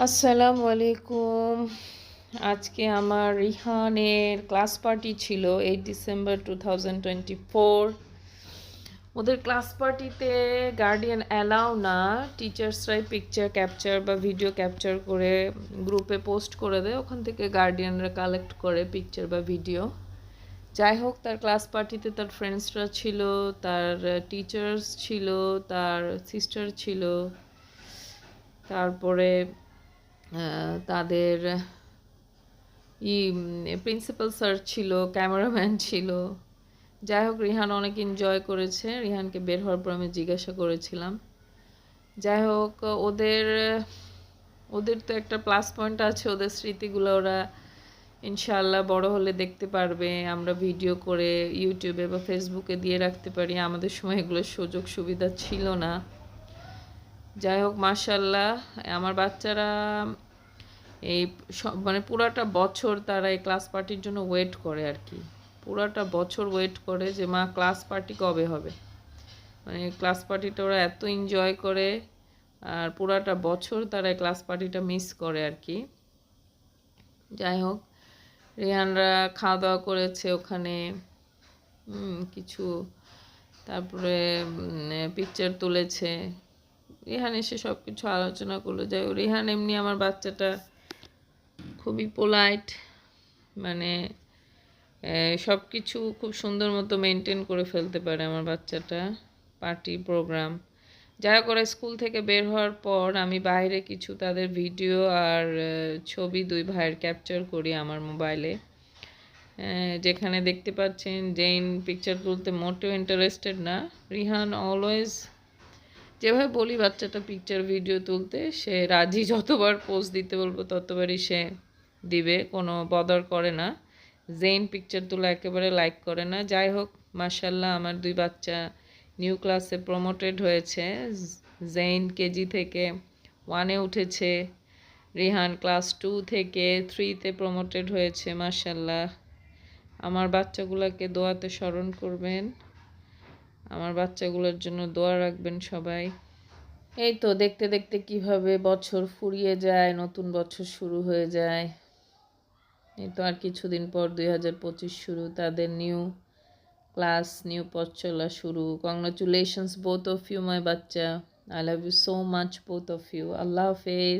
আসসালামু আলাইকুম। আজকে আমার রিহানের ক্লাস পার্টি ছিল 8 ডিসেম্বর 2024। ওদের ক্লাস পার্টিতে গার্ডিয়ান অ্যালাউ না, টিচার্সরাই পিকচার ক্যাপচার বা ভিডিও ক্যাপচার করে গ্রুপে পোস্ট করে দেয়, ওখান থেকে গার্ডিয়ানরা কালেক্ট করে পিকচার বা ভিডিও। যাই হোক, তার ক্লাস পার্টিতে তার ফ্রেন্ডসরা ছিল, তার টিচার্স ছিল, তার সিস্টার ছিল, তারপরে তাদের প্রিন্সিপাল স্যার ছিল, ক্যামেরাম্যান ছিল। যাই হোক, রিহান অনেক এনজয় করেছে। রিহানকে বের হওয়ার পর আমি জিজ্ঞাসা করেছিলাম। যাই হোক, ওদের ওদের তো একটা প্লাস পয়েন্ট আছে, ওদের স্মৃতিগুলো ওরা ইনশাআল্লাহ বড় হলে দেখতে পারবে। আমরা ভিডিও করে ইউটিউবে বা ফেসবুকে দিয়ে রাখতে পারি। আমাদের সময় এগুলোর সুযোগ সুবিধা ছিল না। যাই হোক, মাশাআল্লাহ, আমার বাচ্চারা এই মানে পুরাটা বছর তারা এই ক্লাস পার্টির জন্য ওয়েট করে আর কি। পুরাটা বছর ওয়েট করে যে মা ক্লাস পার্টি কবে হবে। মানে ক্লাস পার্টিটা ওরা এত এনজয় করে, আর পুরাটা বছর তারা এই ক্লাস পার্টিটা মিস করে আর কি। যাই হোক, রিহানরা খাওয়া দাওয়া করেছে ওখানে কিছু, তারপরে পিকচার তুলেছে। রিহান এসে সব কিছু আলোচনা করলো। যাই হোক, রিহান এমনি আমার বাচ্চাটা খুবই পোলাইট, মানে সব কিছু খুব সুন্দর মতো মেনটেন করে ফেলতে পারে আমার বাচ্চাটা। পার্টি প্রোগ্রাম যারা করে, স্কুল থেকে বের হওয়ার পর আমি বাইরে কিছু তাদের ভিডিও আর ছবি দুই ভাইয়ের ক্যাপচার করি আমার মোবাইলে। যেখানে দেখতে পাচ্ছেন জেইন পিকচার তুলতে মোটেও ইন্টারেস্টেড না। রিহান অলওয়েজ যেভাবে বলি বাচ্চাটা পিকচার ভিডিও তুলতে, সে রাজি। যতবার পোস্ট দিতে বলবো ততবারই সে দিবে, কোনো বদর করে না। জেইন পিকচার তোলা একেবারে লাইক করে না। যাই হোক, মাশাল্লাহ, আমার দুই বাচ্চা নিউ ক্লাসে প্রমোটেড হয়েছে। জেইন কেজি থেকে 1-এ উঠেছে, রিহান ক্লাস 2 থেকে 3-তে প্রমোটেড হয়েছে। মাশাল্লাহ, আমার বাচ্চাগুলোকে দোয়াতে স্মরণ করবেন, আমার বাচ্চাগুলোর জন্য দোয়া রাখবেন সবাই। এই তো দেখতে দেখতে কিভাবে বছর ফুরিয়ে যায়, নতুন বছর শুরু হয়ে যায়। এই তো আর কিছুদিন পর 2025 শুরু, তাদের নিউ ক্লাস, নিউ পথ চলা শুরু। Congratulations both of you my বাচ্চা। I love you so much both of you. আল্লাহ হাফেজ।